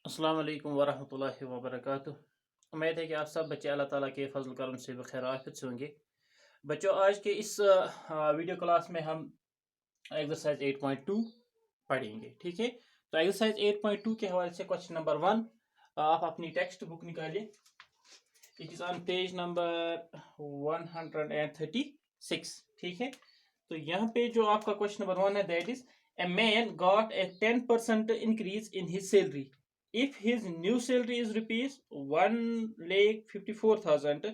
अस्सलाम वालेकुम वरहमतुल्लाहि वबरकातुह। उम्मीद है कि आप सब बच्चे अल्लाह ताला के फजल करम से बखैर आफियत से होंगे। बच्चों, आज के इस वीडियो क्लास में हम एक्सरसाइज 8.2 पढ़ेंगे। ठीक है, तो एक्सरसाइज 8.2 के हवाले से क्वेश्चन नंबर 1, आप अपनी टेक्स्ट बुक निकालिए। It is on page number 136। ठीक है, तो यहाँ पे जो आपका क्वेश्चन नंबर 1 है, that is a man got a 10% increase in his salary if his new salary is rupees 1,54,000,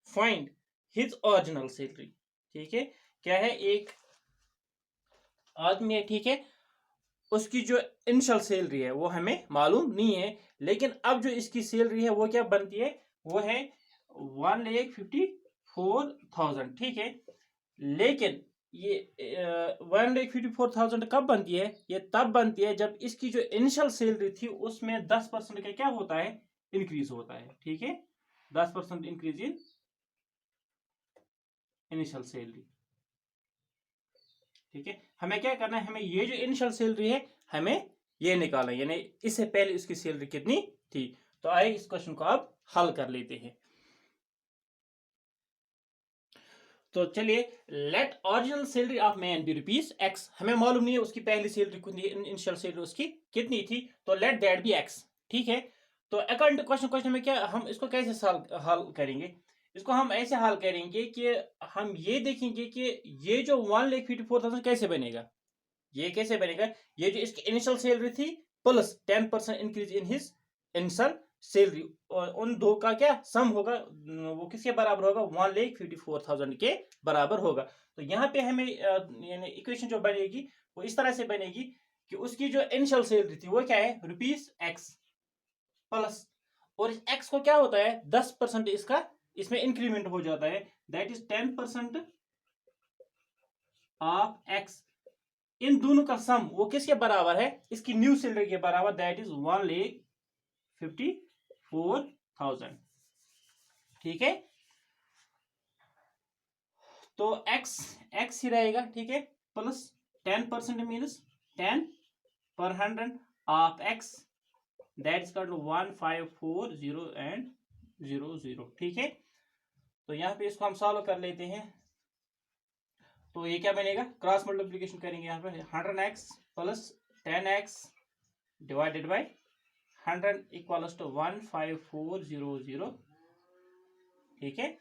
find his original salary। ठीक है, क्या है, एक आदमी है, ठीक है, उसकी जो इनिशियल सैलरी है वो हमें मालूम नहीं है, लेकिन अब जो इसकी सैलरी है वो क्या बनती है, वो है 1,54,000। ठीक है, लेकिन ये 1,54,000 कब बनती है, ये तब बनती है जब इसकी जो इनिशियल सैलरी थी उसमें 10% का क्या होता है, इंक्रीज होता है। ठीक है, 10% इंक्रीज इन इनिशियल सैलरी। ठीक है, हमें क्या करना है, हमें ये जो इनिशियल सैलरी है हमें ये निकालना है, यानी इससे पहले उसकी सैलरी कितनी थी। तो आइए इस क्वेश्चन को आप हल कर लेते हैं। तो चलिए, let original salary of man be rupees X. हमें मालूम नहीं है उसकी पहली सैलरी कितनी, इनिशियल सैलरी उसकी कितनी थी, तो लेट दैट बी एक्स। ठीक है, तो अकॉर्डिंग टू क्वेश्चन में क्या, हम इसको कैसे हल करेंगे, इसको हम ऐसे हल करेंगे कि हम ये देखेंगे कि ये जो 1,54,000 कैसे बनेगा, ये कैसे बनेगा, ये जो इसकी इनिशियल सैलरी थी plus 10% increase in his initial salary, और उन दो का क्या सम होगा, वो किसके बराबर होगा, 1,54,000 के बराबर होगा। तो यहाँ पे हमें यानी इक्वेशन जो बनेगी वो इस तरह से बनेगी कि उसकी जो इनिशियल सैलरी थी वो क्या है, रुपीज एक्स प्लस, और इस एक्स को क्या होता है, 10% इसका इसमें इंक्रीमेंट हो जाता है, दैट इज 10% ऑफ एक्स। इन दोनों का सम वो किसके बराबर है, इसकी न्यू सैलरी के बराबर, दैट इज 1,54,000। ठीक है, तो x x ही रहेगा। ठीक है, plus 10% means 10/100 of x, that is equal to 1,540 and 00। ठीक है, तो यहाँ पे इसको हम सॉल्व कर लेते हैं। तो ये क्या बनेगा, क्रॉस मल्टीप्लीकेशन करेंगे, यहाँ पे 100x plus 10x divided by 100 equals to 1,540। ठीक है,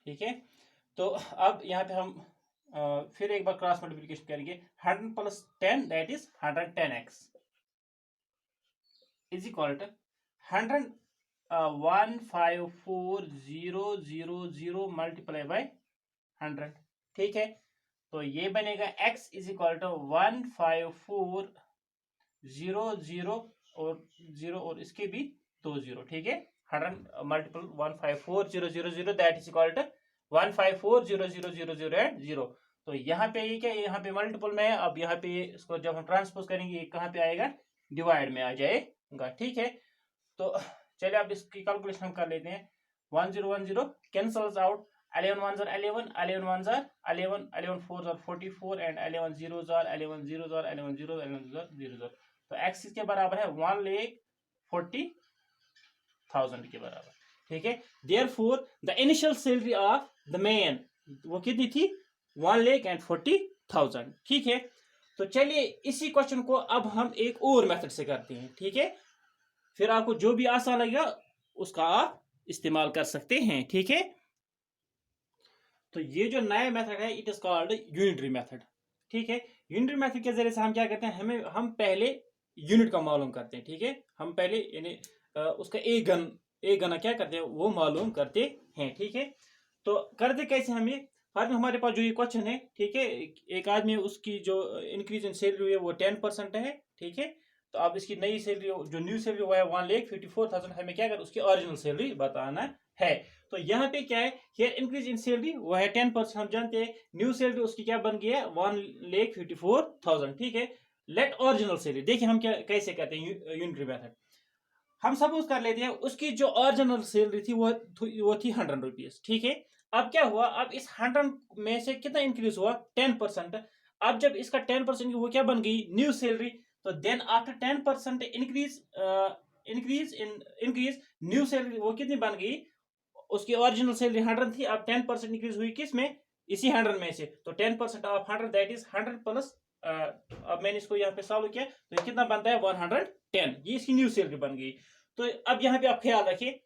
ठीक है, तो अब यहाँ पे हम फिर एक बार क्रॉस मल्टीप्लिकेशन करेंगे, 100 plus 10 that is 110x is equal to 100 1,54,000 multiply by 100। ठीक है, तो ये बनेगा x इज इक्वल टू 1,54,000 और 0 और इसके भी 2 0। ठीक है, 100 multiple 1,54,000 that is equal to 1,54,000 and 0। तो यहाँ पे ये क्या, यहाँ पे मल्टीपल में है, अब यहाँ पे इसको जब हम ट्रांसपोज करेंगे ये कहाँ पे आएगा, डिवाइड में आ जाएगा। ठीक है, तो चलिए अब इसकी कैलकुलेशन हम कर लेते हैं। 1010 cancels out, 11 1s are 11, 11 1s are 11, 11 4s are 44 and 11 0s are 11 0s are 11 0s 11 0s 0। तो x इसके बराबर है 1,40,000 के बराबर। ठीक है, therefore the initial salary of the man वो कितनी थी, 1,40,000। ठीक है, तो चलिए इसी क्वेश्चन को अब हम एक और मेथड से करते हैं। ठीक है, फिर आपको जो भी आसान लगेगा उसका आप इस्तेमाल कर सकते हैं। ठीक है, तो ये जो नया मेथड है it is called unitary method. ठीक है, यूनिटरी मेथड के जरिए से हम क्या करते हैं, हम पहले यूनिट का मालूम करते हैं। ठीक है, हम पहले यानी उसका एक गना क्या करते हैं वो मालूम करते हैं। ठीक है, तो करते कैसे हमें, फॉर हमारे पास जो ये क्वेश्चन है, ठीक है, एक आदमी उसकी जो इंक्रीज इन सैलरी है वो 10% है। ठीक है, तो अब इसकी नई सैलरी जो न्यू सैलरी वो है 1,54,000, हमें क्या कर उसकी ओरिजिनल सैलरी बताना है। तो यहाँ पे क्या है, हियर इंक्रीज इन सैलरी वो है 10%, हम जानते हैं न्यू सैलरी उसकी क्या बन गई है 1,54,000। ठीक है, लेट ओरिजिनल सैलरी, देखिए हम क्या कैसे करते हैं यूनिटरी मेथड। हम सपोज कर लेते हैं उसकी जो ओरिजिनल सैलरी थी वो थी 100 रुपीज। ठीक है, अब क्या हुआ, अब इस 100 में से कितना इंक्रीज हुआ, 10%। अब जब इसका 10% वो क्या बन गई, न्यू सैलरी। तो then after 10% increase new salary वो कितनी बन गई, उसकी ओरिजिनल सैलरी 100 थी, अब 10% इंक्रीज हुई किस में, इसी 100 में से। तो 10% ऑफ 100 दैट इज 100 प्लस, अब मैंने इसको यहाँ पे सॉल्व किया तो ये कितना बनता है 110, ये इसकी न्यू सैलरी बन गई। तो अब यहाँ पे आप ख्याल रखिए,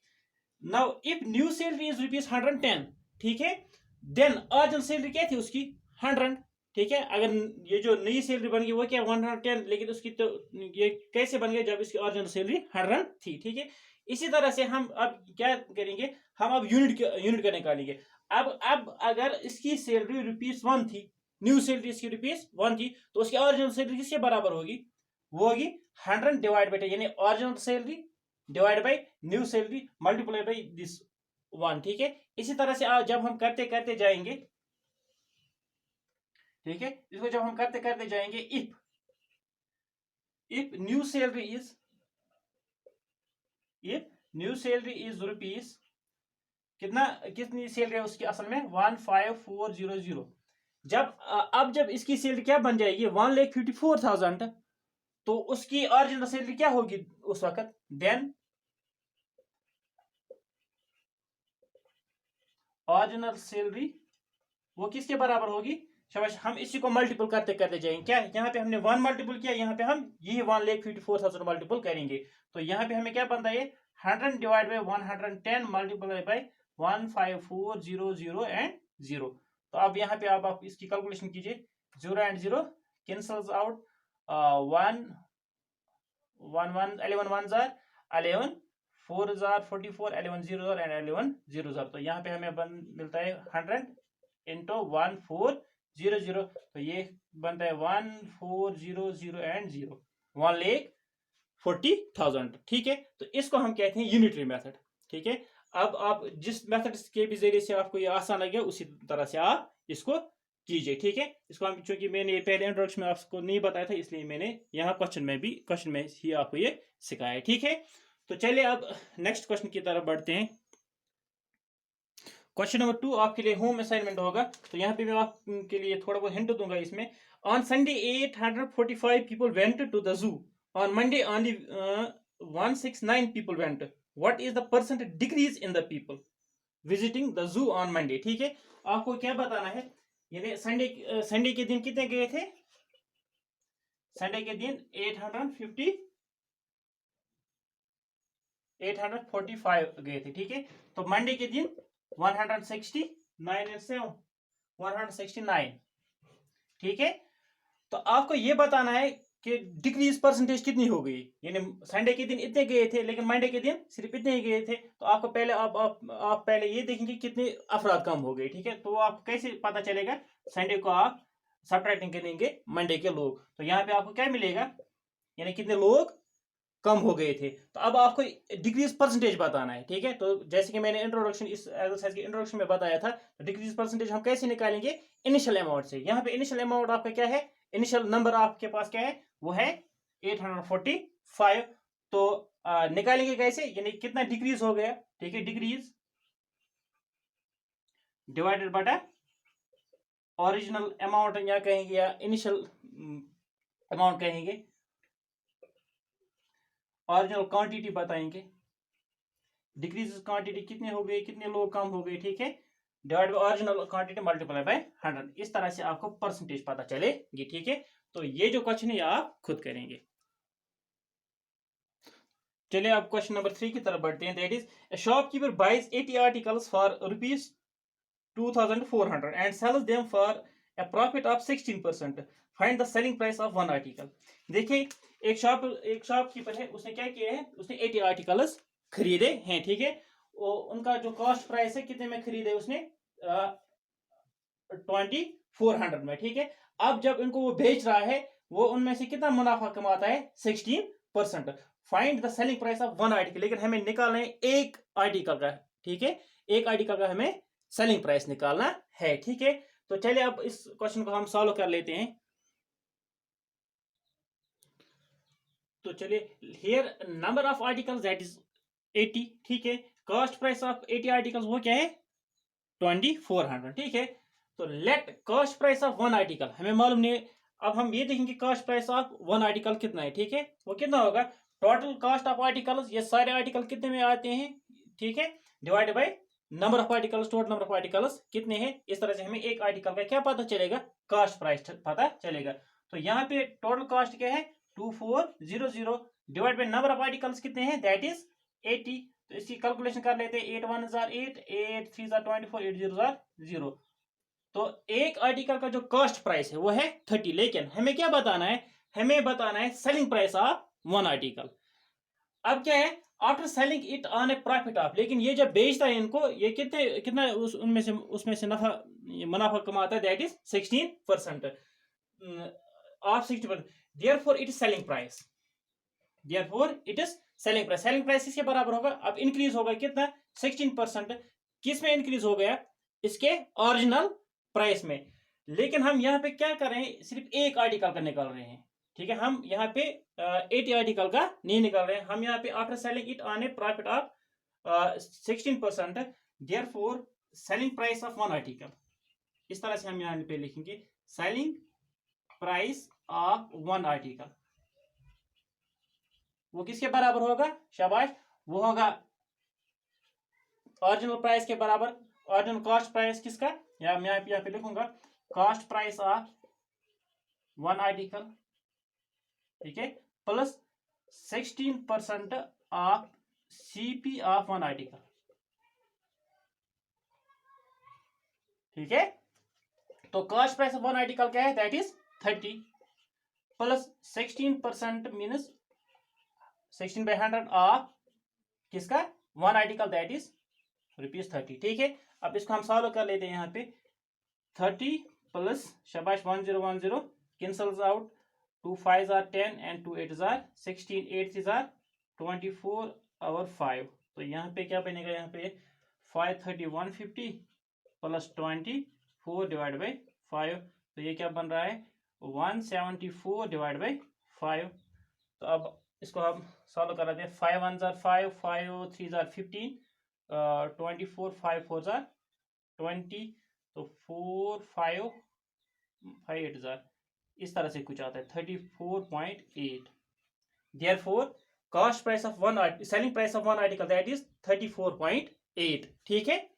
now if new salary is ₹110, ठीक है, देन ओरिजिनल सैलरी क्या थी उसकी 100, ठीक है। अगर ये जो नई सैलरी बन गई वो क्या 110, लेकिन उसकी तो ये कैसे बन गया जब इसकी ओरिजिनल सैलरी 100 थी, ठीक है। इसी तरह से हम अब क्या करेंगे, हम अब यूनिट का निकालेंगे। अब अगर इसकी सैलरी ₹1 थी, न्यू सैलरी इसकी ₹1 थी, तो उसकी ओरिजिनल सैलरी किसके बराबर होगी, वो होगी 100 डिवाइड बाई 10, यानी original salary divide by new salary multiply by this 1, ठीक है। इसी तरह से जब हम करते करते जाएंगे, ठीक है, इसको जब हम करते करते जाएंगे, if new salary is rupees कितना, कितनी सैलरी है उसकी असल में 15400, अब जब इसकी सैलरी क्या बन जाएगी 1,54,000, तो उसकी ओरिजिनल सैलरी क्या होगी उस वक्त, देन ओरिजिनल सैलरी वो किसके बराबर होगी, शाबाश, हम इसी को मल्टीपल करते करते जाएंगे। क्या यहाँ पे हमने 1 मल्टीपल किया, यहाँ पे हम यही 1,54,000 मल्टीपल करेंगे। तो यहाँ पे हमें क्या बनता है, 100 divide by 110 multiply by 15400 and 0। तो अब यहाँ पे आप इसकी कैलकुलेशन कीजिए, 0 and 0 cancels out, 11 1 jar 11, 4 jar 44, 11 0 jar and 11 0 jar. तो यहाँ पे हमें मिलता है 100 इंटू 1400, तो ये बनता है 1400 एंड 0, 1,40,000, ठीक है। तो इसको हम कहते हैं यूनिटरी मेथड, ठीक है। अब आप जिस मेथड के भी जरिए से आपको ये आसान लगे उसी तरह से आप इसको कीजिए, ठीक है। इसको हम, चूंकि मैंने पहले इंट्रोडक्शन में आपको नहीं बताया था, इसलिए मैंने यहाँ क्वेश्चन में ही आपको ये सिखाया, ठीक है। तो चलिए अब नेक्स्ट क्वेश्चन की तरफ बढ़ते हैं। क्वेश्चन नंबर 2 आपके लिए होम असाइनमेंट होगा। तो यहाँ पे मैं आपके लिए थोड़ा बहुत हिंट दूंगा इसमें। On Sunday 845 people went to the zoo, on Monday only 169 people went, what is the percent decrease in the people visiting the zoo on Monday, ठीक है। आपको क्या बताना है, यानी संडे के दिन कितने गए थे, संडे के दिन 845 गए थे, ठीक है। तो मंडे के दिन 169 एंड 7 169, ठीक है। तो आपको ये बताना है कि डिक्रीज परसेंटेज कितनी हो गई, यानी संडे के दिन इतने गए थे लेकिन मंडे के दिन सिर्फ इतने ही गए थे। तो आपको पहले आप पहले ये देखेंगे कितने अफराद कम हो गए, ठीक है। तो आप कैसे पता चलेगा, संडे को आप सबट्रैक्टिंग करेंगे मंडे के लोग, तो यहाँ पे आपको क्या मिलेगा, यानी कितने लोग कम हो गए थे। तो अब आपको डिक्रीज परसेंटेज बताना है, ठीक है। तो जैसे कि मैंने इंट्रोडक्शन इस एक्सरसाइज के इंट्रोडक्शन में बताया था, तो डिक्रीज परसेंटेज हम कैसे निकालेंगे, इनिशियल अमाउंट से। यहाँ पे इनिशियल अमाउंट आपका क्या है, इनिशियल नंबर आपके पास क्या है, वो है 845। तो निकालेंगे कैसे, यानी कितना डिक्रीज हो गया, ठीक है, decrease divided by original amount या कहेंगे, या इनिशियल अमाउंट कहेंगे, ओरिजिनल क्वांटिटी बताएंगे, डिक्रीज क्वांटिटी कितने हो गए, कितने लोग कम हो गए, ठीक है, divide by original quantity multiply by 100। इस तरह से आपको परसेंटेज पता चलेगी, ठीक है। तो ये जो क्वेश्चन है आप खुद करेंगे। चलिए अब क्वेश्चन नंबर 3 की तरफ बढ़ते हैं। That is a shopkeeper buys 80 articles for ₹2400 and sells them for a profit of 16%, find the selling price of one article. देखिए, एक शॉपकीपर है, उसने क्या किया है, उसने 80 आर्टिकल्स खरीदे हैं, ठीक है। उनका जो कॉस्ट प्राइस है, कितने में खरीदे उसने, 2400 में, ठीक है। अब जब इनको वो बेच रहा है, वो उनमें से कितना मुनाफा कमाता है, 16%। Find the selling price of one article, लेकिन हमें निकालना है एक आर्टिकल का, ठीक है, एक आर्टिकल का हमें सेलिंग प्राइस निकालना है, ठीक है। तो चलिए अब इस क्वेश्चन को हम सॉल्व कर लेते हैं। तो चलिए, here number of articles that is 80, ठीक है। कॉस्ट प्राइस ऑफ 80 आर्टिकल्स वो क्या है, 2400, ठीक है। तो let cost price of one article, हमें मालूम नहीं, अब हम ये देखेंगे cost price of one article कितना है, ठीक है। वो कितना होगा, टोटल कॉस्ट ऑफ आर्टिकल्स, ये सारे आर्टिकल कितने में आते हैं, ठीक है, divide by number of articles, total number of articles कितने हैं। इस तरह से हमें एक आर्टिकल का क्या पता चलेगा, कॉस्ट प्राइस पता चलेगा। तो यहाँ पे टोटल कॉस्ट क्या है 2400 divide by number of articles कितने हैं, दैट इज 80। तो इसकी कैलकुलेशन कर लेते हैं, 8 1 8, 8 3 24, 8 0 0। तो एक आर्टिकल का जो कॉस्ट प्राइस है वो है 30, लेकिन हमें क्या बताना है, हमें बताना है selling price of one article. अब क्या है, after selling it on A profit of, लेकिन ये जब बेचता है इनको, ये कितना उसमें से मुनाफा कमाता है, that is 16% of 60%। Therefore it is selling price, therefore it is selling price. Selling price इसके बराबर होगा, अब इंक्रीज होगा कितना, 16%। किस में इंक्रीज हो गया, इसके ओरिजिनल प्राइस में। लेकिन हम यहाँ पे क्या कर रहे हैं, सिर्फ एक आर्टिकल का निकाल रहे हैं, ठीक है। हम यहाँ पे 80 आर्टिकल का नहीं निकाल रहे हैं, हम यहाँ पे after selling it on A profit of 16%, therefore selling price of one article. इस तरह से हम यहाँ पे लिखेंगे selling price of one article, वो किसके बराबर होगा, शाबाश, वो होगा ओरिजिनल प्राइस के बराबर। ओरिजिनल कॉस्ट प्राइस किसका, या मैं यहाँ पे लिखूंगा cost price of one article, ठीक है, plus 16% of CP of one article, ठीक है। तो cost price of one article क्या है, that is 30 plus 16% means 16/100 of किसका, वन आर्टिकल, दैट इज ₹30, ठीक है। अब इसको हम सॉल्व कर लेते हैं, यहाँ पे 30 प्लस शाबाश 1010 cancels out, 2 5 are 10 and 2 8 are 16, 8 3 are 24 और 5। तो यहाँ पे क्या बनेगा, यहाँ पे 530 150 प्लस 24 डिवाइड बाई 5, तो ये क्या बन रहा है 174 डिवाइड बाई 5। तो अब इसको हम सॉल्व कर लेते हैं, 5 1 are 5, 5 3 are 15, 24 5 4 are 20, तो 4 5 5 8 are, इस तरह से कुछ आता है 34.8। Therefore cost price of one selling price of one article that is 34.8, ठीक है।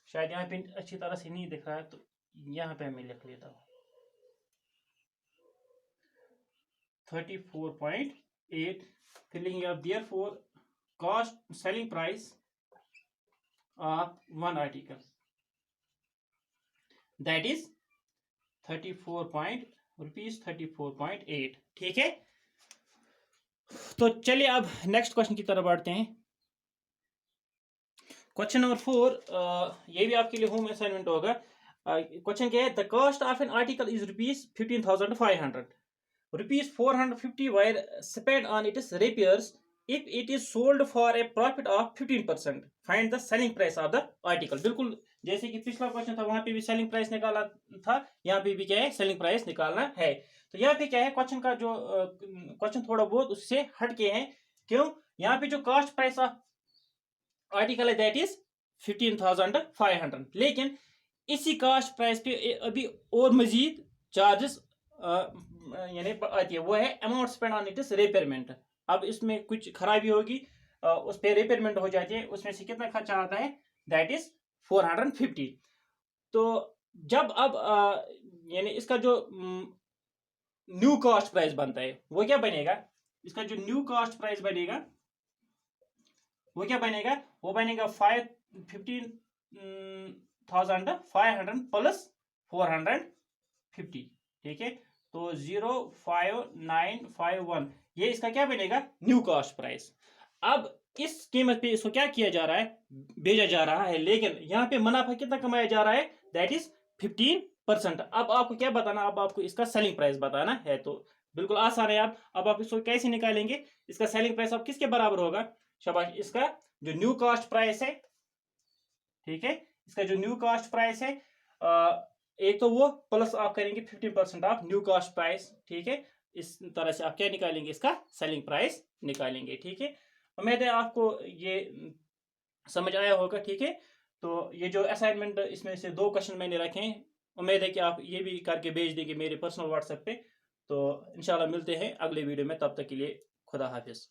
शायद यहाँ पे अच्छी तरह से नहीं दिख रहा है, तो यहाँ पे मैं लिख लेता हूँ 34.8, फिर लिखेंगे अब therefore cost selling price of one article that is 34.8, ठीक है। तो चलिए अब नेक्स्ट क्वेश्चन की तरफ बढ़ते हैं। क्वेश्चन नंबर 4, ये भी आपके लिए होम असाइनमेंट होगा। क्वेश्चन क्या है, the cost of an article is ₹15,500, ₹450 were spent on its repairs. If it is sold for a profit of 15%, find the selling price of the article। बिल्कुल जैसे कि पिछला क्वेश्चन था, वहां पे भी सेलिंग प्राइस निकाला था, यहाँ पे भी क्या है, सेलिंग प्राइस निकालना है। तो यहाँ पे क्या है, क्वेश्चन का जो क्वेश्चन थोड़ा बहुत उससे हटके है। क्यों, यहाँ पे जो कॉस्ट प्राइस ऑफ आर्टिकल है दैट इज 15,500, लेकिन इसी कॉस्ट प्राइस पे अभी और मजीद चार्जेस यानी आती है, वो है amount spend on it's repayment. अब इसमें कुछ खराबी होगी, उस पर रिपेयरमेंट हो जाती है, उसमें से कितना खर्चा आता है, दैट इज 450। तो जब अब यानी इसका जो न्यू कॉस्ट प्राइस बनता है वो क्या बनेगा, इसका जो न्यू कॉस्ट प्राइस बनेगा वो क्या बनेगा, वो बनेगा 15,500 प्लस 450, ठीक है। तो 05951 ये इसका क्या बनेगा, न्यू कॉस्ट प्राइस। अब इस कीमत पे इसको क्या किया जा रहा है, भेजा जा रहा है, लेकिन यहाँ पे मुनाफा कितना कमाया जा रहा है, दैट इज 15%। अब आपको क्या बताना, अब आपको इसका सेलिंग प्राइस बताना है। तो बिल्कुल आसान है। अब आप इसको कैसे निकालेंगे, इसका सेलिंग प्राइस अब किसके बराबर होगा, शाबाश, इसका जो न्यू कॉस्ट प्राइस है, ठीक है, इसका जो न्यू कॉस्ट प्राइस है, एक तो वो प्लस आप करेंगे 15% ऑफ न्यू कॉस्ट प्राइस, ठीक है। इस तरह से आप क्या निकालेंगे, इसका सेलिंग प्राइस निकालेंगे, ठीक है। उम्मीद है आपको ये समझ आया होगा, ठीक है। तो ये जो असाइनमेंट, इसमें से 2 क्वेश्चन मैंने रखे हैं, उम्मीद है कि आप ये भी करके भेज देंगे मेरे पर्सनल व्हाट्सएप पे। तो इंशाल्लाह मिलते हैं अगले वीडियो में, तब तक के लिए खुदा हाफिज़।